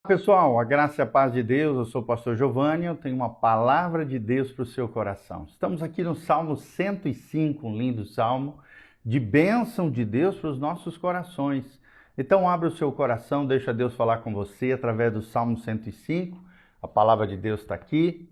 Pessoal, a graça e a paz de Deus, eu sou o pastor Giovanni, eu tenho uma palavra de Deus para o seu coração. Estamos aqui no Salmo 105, um lindo salmo de bênção de Deus para os nossos corações. Então abra o seu coração, deixa Deus falar com você através do Salmo 105, a palavra de Deus está aqui,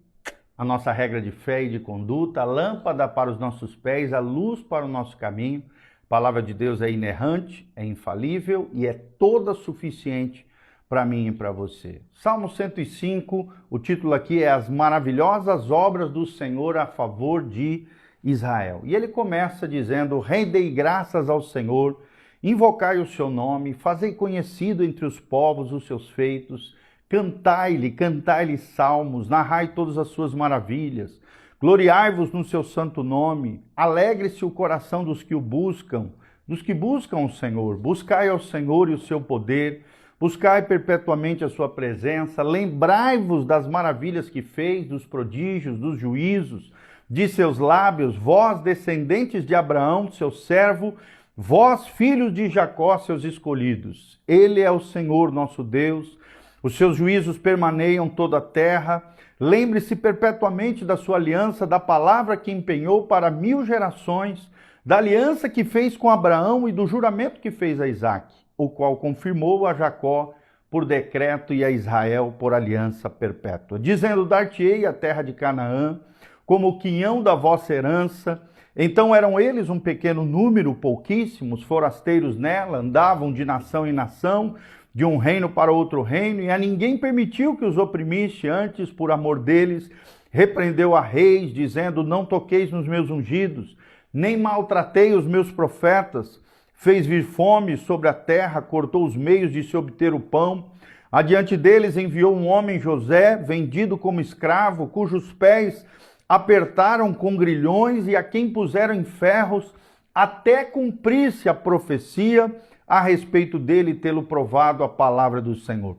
a nossa regra de fé e de conduta, a lâmpada para os nossos pés, a luz para o nosso caminho. A palavra de Deus é inerrante, é infalível e é toda suficiente para mim e para você. Salmo 105, o título aqui é As Maravilhosas Obras do Senhor a Favor de Israel. E ele começa dizendo: rendei graças ao Senhor, invocai o seu nome, fazei conhecido entre os povos os seus feitos, cantai-lhe salmos, narrai todas as suas maravilhas, gloriai-vos no seu santo nome, alegre-se o coração dos que o buscam, dos que buscam o Senhor, buscai ao Senhor e o seu poder, buscai perpetuamente a sua presença, lembrai-vos das maravilhas que fez, dos prodígios, dos juízos, de seus lábios, vós, descendentes de Abraão, seu servo, vós, filhos de Jacó, seus escolhidos. Ele é o Senhor nosso Deus, os seus juízos permaneiam toda a terra. Lembre-se perpetuamente da sua aliança, da palavra que empenhou para 1000 gerações, da aliança que fez com Abraão e do juramento que fez a Isaque, o qual confirmou a Jacó por decreto e a Israel por aliança perpétua, dizendo: dar-te-ei a terra de Canaã, como o quinhão da vossa herança. Então eram eles um pequeno número, pouquíssimos, forasteiros nela, andavam de nação em nação, de um reino para outro reino, e a ninguém permitiu que os oprimisse, antes, por amor deles, repreendeu a reis, dizendo: não toqueis nos meus ungidos, nem maltratei os meus profetas. Fez vir fome sobre a terra, cortou os meios de se obter o pão. Adiante deles enviou um homem, José, vendido como escravo, cujos pés apertaram com grilhões e a quem puseram em ferros, até cumprir-se a profecia a respeito dele, tê-lo provado a palavra do Senhor.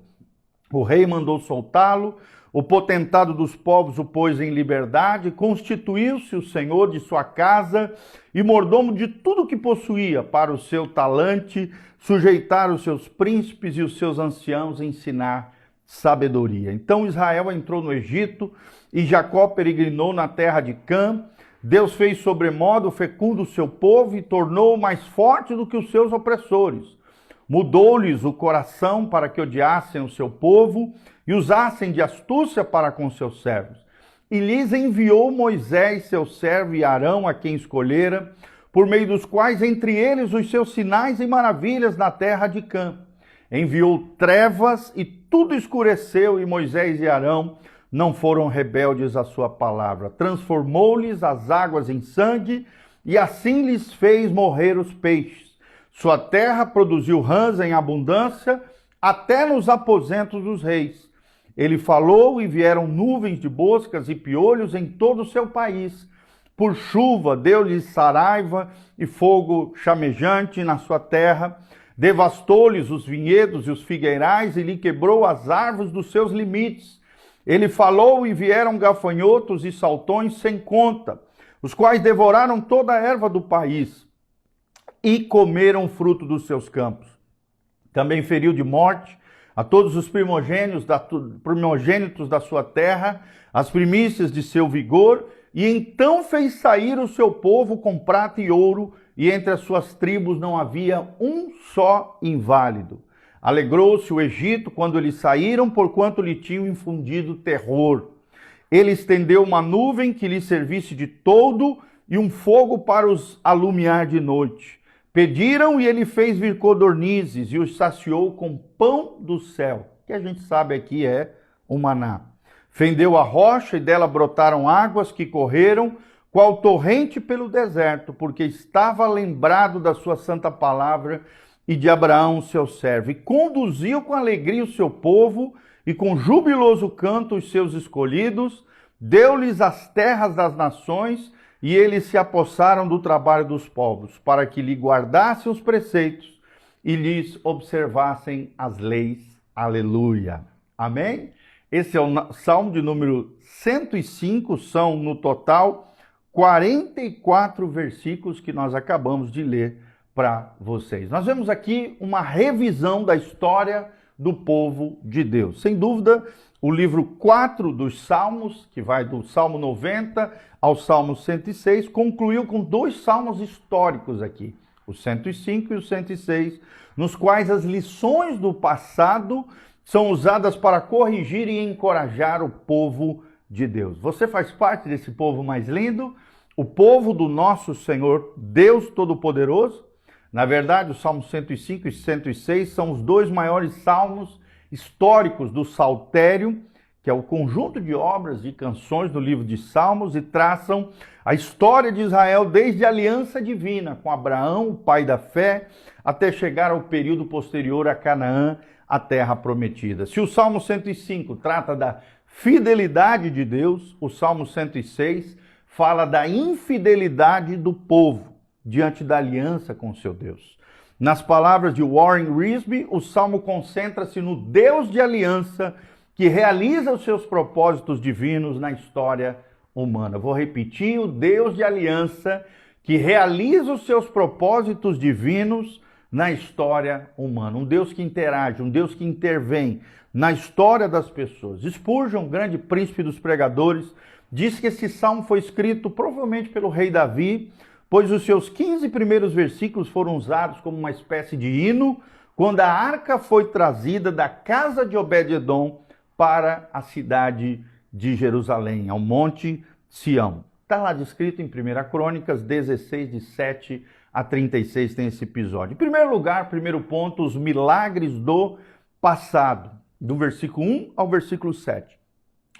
O rei mandou soltá-lo, o potentado dos povos o pôs em liberdade, constituiu-se o senhor de sua casa e mordomo de tudo que possuía, para o seu talante, sujeitar os seus príncipes e os seus anciãos, ensinar sabedoria. Então Israel entrou no Egito e Jacó peregrinou na terra de Cã. Deus fez sobremodo fecundo o seu povo e tornou-o mais forte do que os seus opressores. Mudou-lhes o coração para que odiassem o seu povo e usassem de astúcia para com seus servos. E lhes enviou Moisés, seu servo, e Arão, a quem escolhera, por meio dos quais entre eles os seus sinais e maravilhas na terra de Cã. Enviou trevas e tudo escureceu, e Moisés e Arão não foram rebeldes à sua palavra. Transformou-lhes as águas em sangue e assim lhes fez morrer os peixes. Sua terra produziu rãs em abundância, até nos aposentos dos reis. Ele falou e vieram nuvens de moscas e piolhos em todo o seu país. Por chuva deu-lhes saraiva e fogo chamejante na sua terra. Devastou-lhes os vinhedos e os figueirais e lhe quebrou as árvores dos seus limites. Ele falou e vieram gafanhotos e saltões sem conta, os quais devoraram toda a erva do país e comeram o fruto dos seus campos. Também feriu de morte a todos os primogênitos da sua terra, as primícias de seu vigor, e então fez sair o seu povo com prata e ouro, e entre as suas tribos não havia um só inválido. Alegrou-se o Egito quando eles saíram, porquanto lhe tinham infundido terror. Ele estendeu uma nuvem que lhe servisse de toldo e um fogo para os alumiar de noite. Pediram e ele fez vir codornizes e os saciou com pão do céu, que a gente sabe aqui é o maná. Fendeu a rocha e dela brotaram águas que correram, qual torrente pelo deserto, porque estava lembrado da sua santa palavra e de Abraão, seu servo. E conduziu com alegria o seu povo e com jubiloso canto os seus escolhidos, deu-lhes as terras das nações, e eles se apossaram do trabalho dos povos, para que lhe guardassem os preceitos e lhes observassem as leis. Aleluia. Amém? Esse é o Salmo de número 105, são no total 44 versículos que nós acabamos de ler para vocês. Nós vemos aqui uma revisão da história do povo de Deus. Sem dúvida, o livro 4 dos Salmos, que vai do Salmo 90 ao Salmo 106, concluiu com 2 salmos históricos aqui, o 105 e o 106, nos quais as lições do passado são usadas para corrigir e encorajar o povo de Deus. Você faz parte desse povo mais lindo, o povo do nosso Senhor, Deus Todo-Poderoso. Na verdade, os Salmos 105 e 106 são os 2 maiores salmos históricos do Saltério, que é o conjunto de obras e canções do livro de Salmos, e traçam a história de Israel desde a aliança divina com Abraão, o pai da fé, até chegar ao período posterior a Canaã, a terra prometida. Se o Salmo 105 trata da fidelidade de Deus, o Salmo 106 fala da infidelidade do povo diante da aliança com seu Deus. Nas palavras de Warren Wiersbe, o Salmo concentra-se no Deus de aliança que realiza os seus propósitos divinos na história humana. Vou repetir, o Deus de aliança que realiza os seus propósitos divinos na história humana. Um Deus que interage, um Deus que intervém na história das pessoas. Spurgeon, grande príncipe dos pregadores, diz que esse salmo foi escrito provavelmente pelo rei Davi, pois os seus 15 primeiros versículos foram usados como uma espécie de hino quando a arca foi trazida da casa de Obed-edom para a cidade de Jerusalém, ao monte Sião. Está lá descrito em 1 Crônicas 16, de 7 a 36, tem esse episódio. Em primeiro lugar, primeiro ponto, os milagres do passado, do versículo 1 ao versículo 7.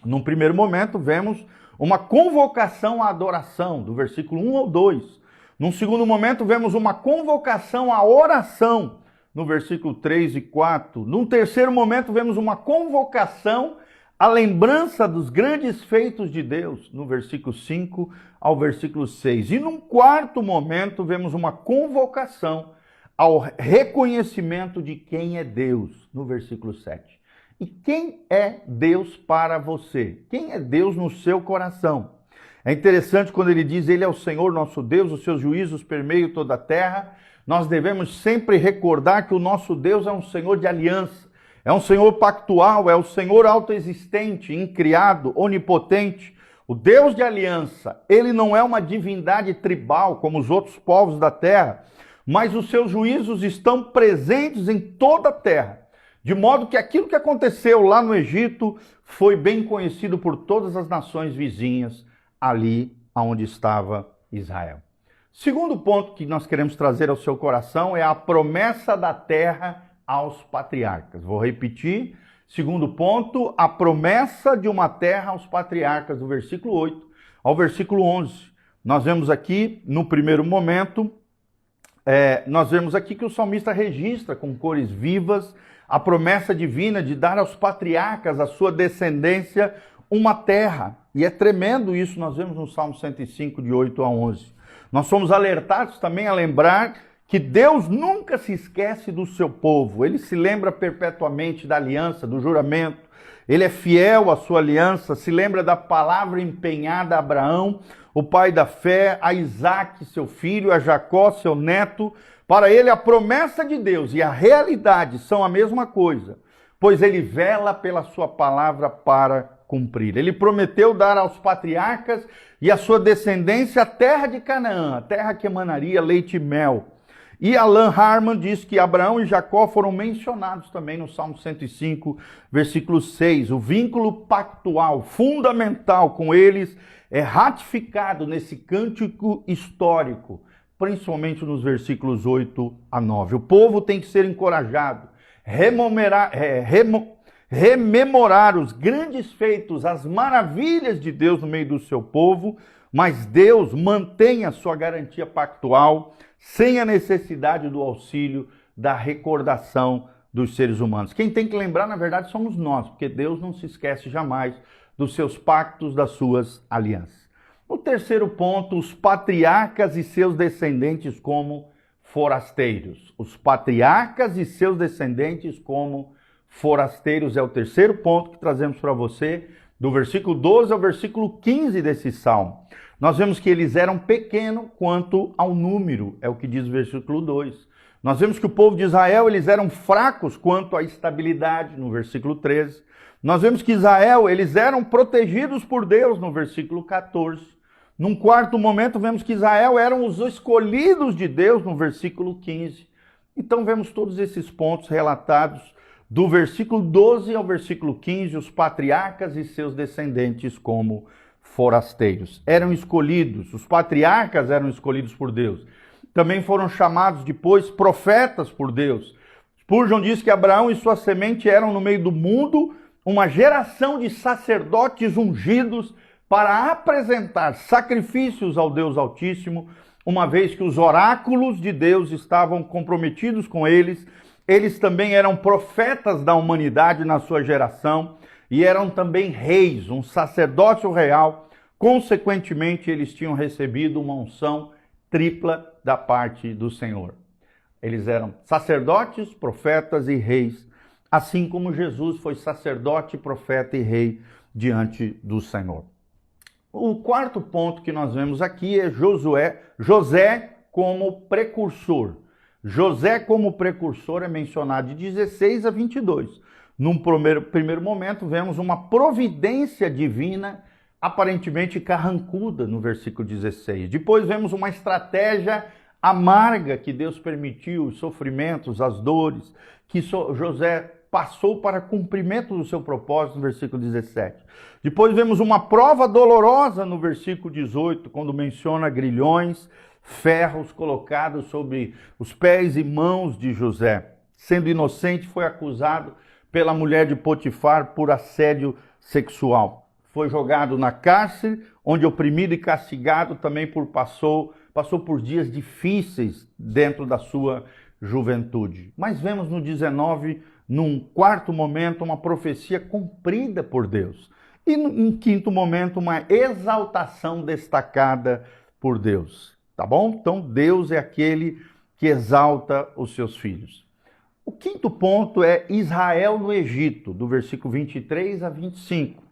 Num primeiro momento, vemos uma convocação à adoração, do versículo 1 ao 2. Num segundo momento, vemos uma convocação à oração, no versículo 3 e 4. Num terceiro momento, vemos uma convocação à lembrança dos grandes feitos de Deus, no versículo 5 ao versículo 6. E num quarto momento, vemos uma convocação ao reconhecimento de quem é Deus, no versículo 7. E quem é Deus para você? Quem é Deus no seu coração? É interessante quando ele diz, ele é o Senhor nosso Deus, os seus juízos permeiam toda a terra. Nós devemos sempre recordar que o nosso Deus é um Senhor de aliança, é um Senhor pactual, é o Senhor autoexistente, incriado, onipotente. O Deus de aliança, ele não é uma divindade tribal como os outros povos da terra, mas os seus juízos estão presentes em toda a terra. De modo que aquilo que aconteceu lá no Egito foi bem conhecido por todas as nações vizinhas ali onde estava Israel. Segundo ponto que nós queremos trazer ao seu coração é a promessa da terra aos patriarcas. Vou repetir. Segundo ponto, a promessa de uma terra aos patriarcas, do versículo 8 ao versículo 11. Nós vemos aqui, no primeiro momento, nós vemos aqui que o salmista registra com cores vivas a promessa divina de dar aos patriarcas, a sua descendência, uma terra. E é tremendo isso, nós vemos no Salmo 105, de 8 a 11. Nós somos alertados também a lembrar que Deus nunca se esquece do seu povo. Ele se lembra perpetuamente da aliança, do juramento. Ele é fiel à sua aliança, se lembra da palavra empenhada a Abraão, o pai da fé, a Isaque, seu filho, a Jacó, seu neto. Para ele, a promessa de Deus e a realidade são a mesma coisa, pois ele vela pela sua palavra para cumprir. Ele prometeu dar aos patriarcas e à sua descendência a terra de Canaã, a terra que emanaria leite e mel. E Alan Harman diz que Abraão e Jacó foram mencionados também no Salmo 105, versículo 6. O vínculo pactual, fundamental com eles, é ratificado nesse cântico histórico, principalmente nos versículos 8 a 9. O povo tem que ser encorajado, rememorar os grandes feitos, as maravilhas de Deus no meio do seu povo, mas Deus mantém a sua garantia pactual sem a necessidade do auxílio da recordação dos seres humanos. Quem tem que lembrar, na verdade, somos nós, porque Deus não se esquece jamais dos seus pactos, das suas alianças. O terceiro ponto, os patriarcas e seus descendentes como forasteiros. Os patriarcas e seus descendentes como forasteiros é o terceiro ponto que trazemos para você, do versículo 12 ao versículo 15 desse salmo. Nós vemos que eles eram pequenos quanto ao número, é o que diz o versículo 2. Nós vemos que o povo de Israel, eles eram fracos quanto à estabilidade, no versículo 13. Nós vemos que Israel, eles eram protegidos por Deus, no versículo 14. Num quarto momento, vemos que Israel eram os escolhidos de Deus, no versículo 15. Então, vemos todos esses pontos relatados do versículo 12 ao versículo 15, os patriarcas e seus descendentes como forasteiros. Eram escolhidos, os patriarcas eram escolhidos por Deus. Também foram chamados depois profetas por Deus. Spurgeon diz que Abraão e sua semente eram no meio do mundo uma geração de sacerdotes ungidos para apresentar sacrifícios ao Deus Altíssimo, uma vez que os oráculos de Deus estavam comprometidos com eles. Eles também eram profetas da humanidade na sua geração e eram também reis, um sacerdócio real. Consequentemente, eles tinham recebido uma unção tripla da parte do Senhor. Eles eram sacerdotes, profetas e reis, assim como Jesus foi sacerdote, profeta e rei diante do Senhor. O quarto ponto que nós vemos aqui é José como precursor. José como precursor é mencionado de 16 a 22. Num primeiro momento, vemos uma providência divina aparentemente carrancuda no versículo 16. Depois vemos uma estratégia amarga que Deus permitiu, os sofrimentos, as dores, que José passou para cumprimento do seu propósito no versículo 17. Depois vemos uma prova dolorosa no versículo 18, quando menciona grilhões, ferros colocados sobre os pés e mãos de José. Sendo inocente, foi acusado pela mulher de Potifar por assédio sexual. Foi jogado na cárcere, onde oprimido e castigado também passou por dias difíceis dentro da sua juventude. Mas vemos no 19, num quarto momento, uma profecia cumprida por Deus. E em quinto momento, uma exaltação destacada por Deus. Tá bom? Então, Deus é aquele que exalta os seus filhos. O quinto ponto é Israel no Egito, do versículo 23 a 25.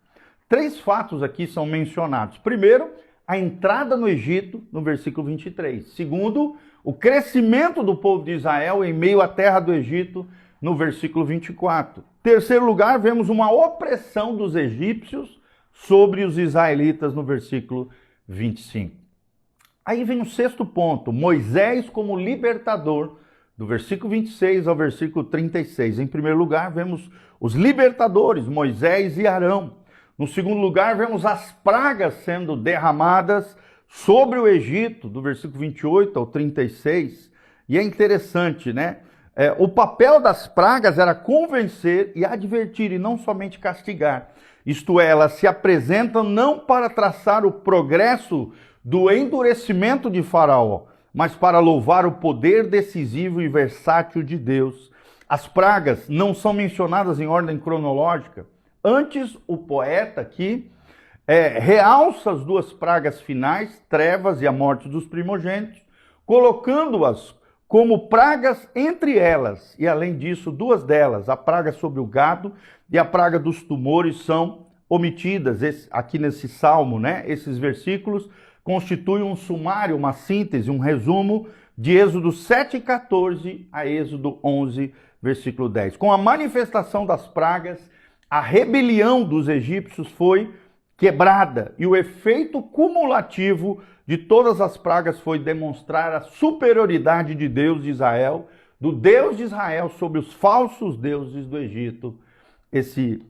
3 fatos aqui são mencionados. Primeiro, a entrada no Egito, no versículo 23. Segundo, o crescimento do povo de Israel em meio à terra do Egito, no versículo 24. Terceiro lugar, vemos uma opressão dos egípcios sobre os israelitas, no versículo 25. Aí vem o sexto ponto, Moisés como libertador, do versículo 26 ao versículo 36. Em primeiro lugar, vemos os libertadores, Moisés e Arão. No segundo lugar, vemos as pragas sendo derramadas sobre o Egito, do versículo 28 ao 36. E é interessante, né? O papel das pragas era convencer e advertir, e não somente castigar. Isto é, elas se apresentam não para traçar o progresso do endurecimento de Faraó, mas para louvar o poder decisivo e versátil de Deus. As pragas não são mencionadas em ordem cronológica. Antes, o poeta aqui realça as 2 pragas finais, trevas e a morte dos primogênitos, colocando-as como pragas entre elas. E além disso, 2 delas, a praga sobre o gado e a praga dos tumores, são omitidas aqui nesse salmo, né? Esses versículos constituem um sumário, uma síntese, um resumo de Êxodo 7,14 a Êxodo 11, versículo 10. Com a manifestação das pragas, a rebelião dos egípcios foi quebrada e o efeito cumulativo de todas as pragas foi demonstrar a superioridade de Deus de Israel, do Deus de Israel sobre os falsos deuses do Egito, esse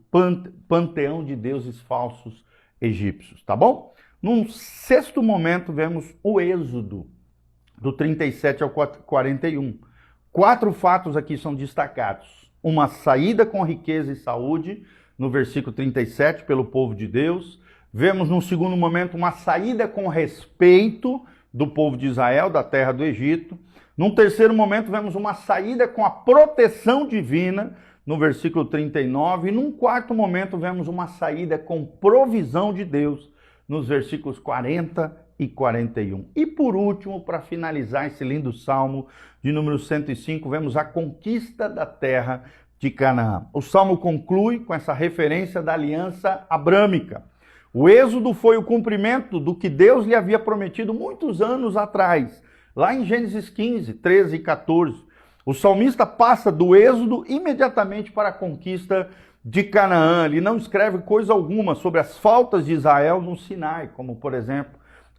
panteão de deuses falsos egípcios, tá bom? Num sexto momento, vemos o Êxodo, do 37 ao 41. 4 fatos aqui são destacados. Uma saída com riqueza e saúde, no versículo 37, pelo povo de Deus. Vemos, num segundo momento, uma saída com respeito do povo de Israel, da terra do Egito. Num terceiro momento, vemos uma saída com a proteção divina, no versículo 39. E num quarto momento, vemos uma saída com provisão de Deus, nos versículos 40 e 41. E por último, para finalizar esse lindo salmo de número 105, vemos a conquista da terra de Canaã. O salmo conclui com essa referência da aliança abrâmica. O êxodo foi o cumprimento do que Deus lhe havia prometido muitos anos atrás, lá em Gênesis 15, 13 e 14. O salmista passa do êxodo imediatamente para a conquista de Canaã. Ele não escreve coisa alguma sobre as faltas de Israel no Sinai, como, por exemplo,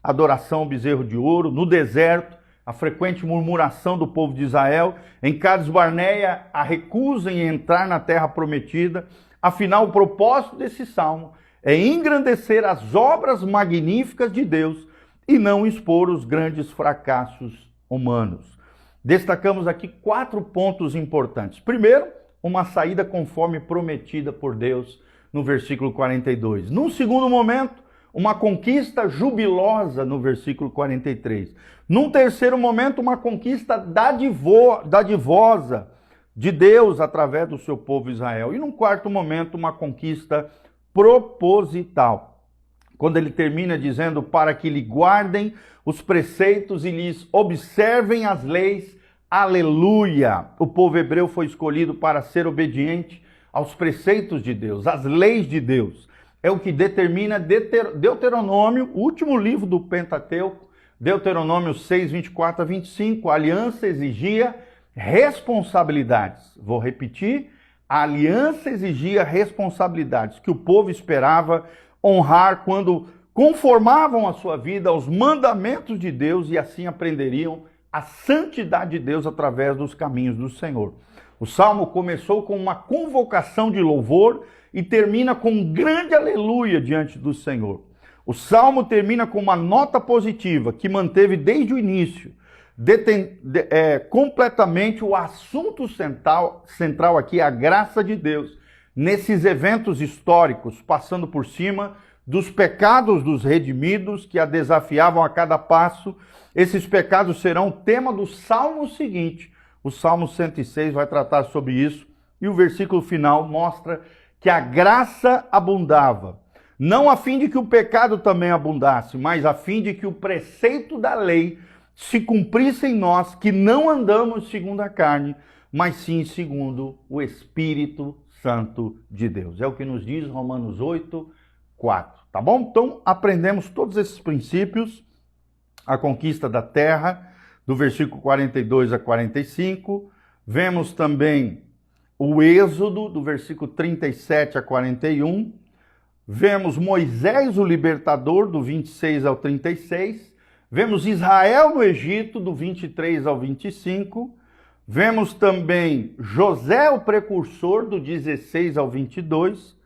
a adoração ao bezerro de ouro, no deserto, a frequente murmuração do povo de Israel, em Cades Barneia, a recusa em entrar na terra prometida. Afinal, o propósito desse salmo é engrandecer as obras magníficas de Deus e não expor os grandes fracassos humanos. Destacamos aqui 4 pontos importantes. Primeiro, uma saída conforme prometida por Deus no versículo 42. Num segundo momento, uma conquista jubilosa no versículo 43. Num terceiro momento, uma conquista dadivosa de Deus através do seu povo Israel. E num quarto momento, uma conquista proposital, quando ele termina dizendo para que lhe guardem os preceitos e lhes observem as leis. Aleluia! O povo hebreu foi escolhido para ser obediente aos preceitos de Deus, às leis de Deus. É o que determina Deuteronômio, o último livro do Pentateuco, Deuteronômio 6, 24 a 25. A aliança exigia responsabilidades. Vou repetir, a aliança exigia responsabilidades que o povo esperava honrar quando conformavam a sua vida aos mandamentos de Deus e assim aprenderiam a santidade de Deus através dos caminhos do Senhor. O salmo começou com uma convocação de louvor e termina com um grande aleluia diante do Senhor. O salmo termina com uma nota positiva que manteve desde o início completamente o assunto central aqui, a graça de Deus, nesses eventos históricos, passando por cima dos pecados dos redimidos que a desafiavam a cada passo. Esses pecados serão o tema do salmo seguinte. O Salmo 106 vai tratar sobre isso e o versículo final mostra que a graça abundava, não a fim de que o pecado também abundasse, mas a fim de que o preceito da lei se cumprisse em nós, que não andamos segundo a carne, mas sim segundo o Espírito Santo de Deus. É o que nos diz Romanos 8, 4. Tá bom? Então, aprendemos todos esses princípios, a conquista da terra, do versículo 42 a 45. Vemos também o êxodo, do versículo 37 a 41. Vemos Moisés, o libertador, do 26 ao 36. Vemos Israel no Egito, do 23 ao 25. Vemos também José, o precursor, do 16 ao 22.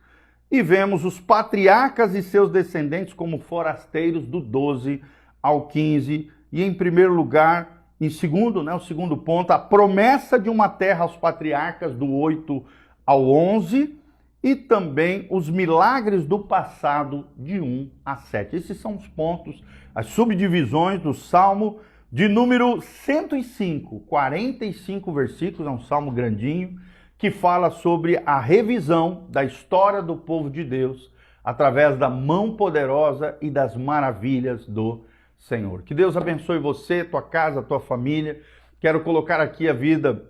E vemos os patriarcas e seus descendentes como forasteiros, do 12 ao 15. E em primeiro lugar, o segundo ponto, a promessa de uma terra aos patriarcas, do 8 ao 11. E também os milagres do passado, de 1 a 7. Esses são os pontos, as subdivisões do Salmo de número 105, 45 versículos, é um salmo grandinho, que fala sobre a revisão da história do povo de Deus através da mão poderosa e das maravilhas do Senhor. Que Deus abençoe você, tua casa, tua família. Quero colocar aqui a vida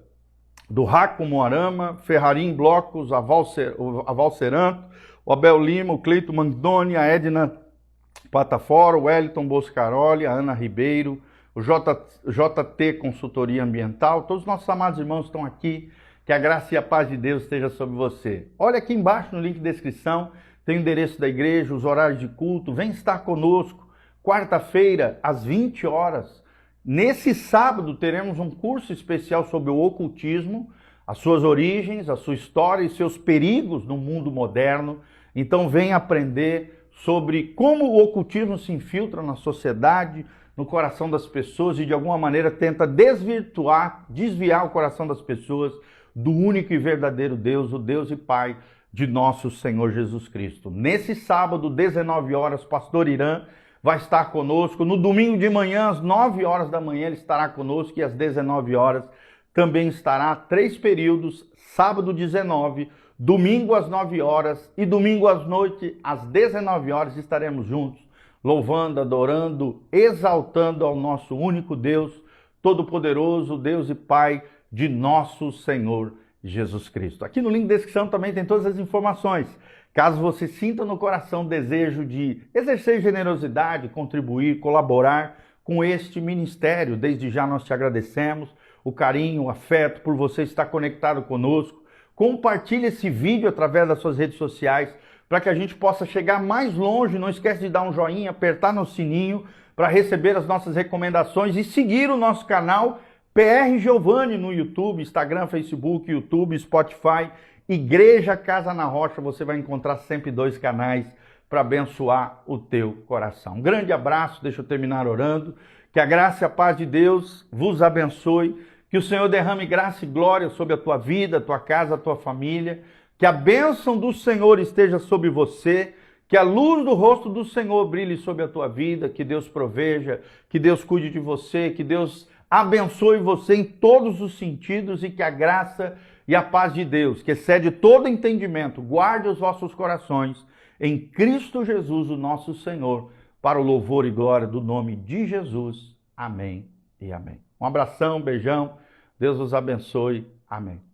do Raco Moarama, Ferrarim Blocos, a Val Seranto, o Abel Lima, o Cleito Mandoni, a Edna Patafora, o Wellington Boscaroli, a Ana Ribeiro, o JT Consultoria Ambiental. Todos os nossos amados irmãos estão aqui. Que a graça e a paz de Deus esteja sobre você. Olha aqui embaixo no link de descrição, tem o endereço da igreja, os horários de culto. Vem estar conosco, quarta-feira, às 20 horas. Nesse sábado teremos um curso especial sobre o ocultismo, as suas origens, a sua história e seus perigos no mundo moderno. Então vem aprender sobre como o ocultismo se infiltra na sociedade, no coração das pessoas e de alguma maneira tenta desviar o coração das pessoas do único e verdadeiro Deus, o Deus e Pai de nosso Senhor Jesus Cristo. Nesse sábado, 19 horas, pastor Irã vai estar conosco. No domingo de manhã, às 9 horas da manhã, ele estará conosco e às 19 horas também estará 3 períodos, sábado 19, domingo às 9 horas e domingo à noite, às 19 horas, estaremos juntos, louvando, adorando, exaltando ao nosso único Deus, Todo-Poderoso, Deus e Pai de nosso Senhor Jesus Cristo. Aqui no link de descrição também tem todas as informações. Caso você sinta no coração desejo de exercer generosidade, contribuir, colaborar com este ministério, desde já nós te agradecemos. o carinho, o afeto, por você estar conectado conosco. Compartilhe esse vídeo através das suas redes sociais para que a gente possa chegar mais longe. Não esquece de dar um joinha, apertar no sininho para receber as nossas recomendações e seguir o nosso canal PR Giovanni no YouTube, Instagram, Facebook, YouTube, Spotify, Igreja Casa na Rocha. Você vai encontrar sempre 2 canais para abençoar o teu coração. Um grande abraço, deixa eu terminar orando. Que a graça e a paz de Deus vos abençoe. Que o Senhor derrame graça e glória sobre a tua vida, a tua casa, a tua família. Que a bênção do Senhor esteja sobre você. Que a luz do rosto do Senhor brilhe sobre a tua vida. Que Deus proveja, que Deus cuide de você, que Deus abençoe você em todos os sentidos e que a graça e a paz de Deus, que excede todo entendimento, guarde os vossos corações em Cristo Jesus, o nosso Senhor, para o louvor e glória do nome de Jesus. Amém e amém. Um abração, beijão, Deus os abençoe. Amém.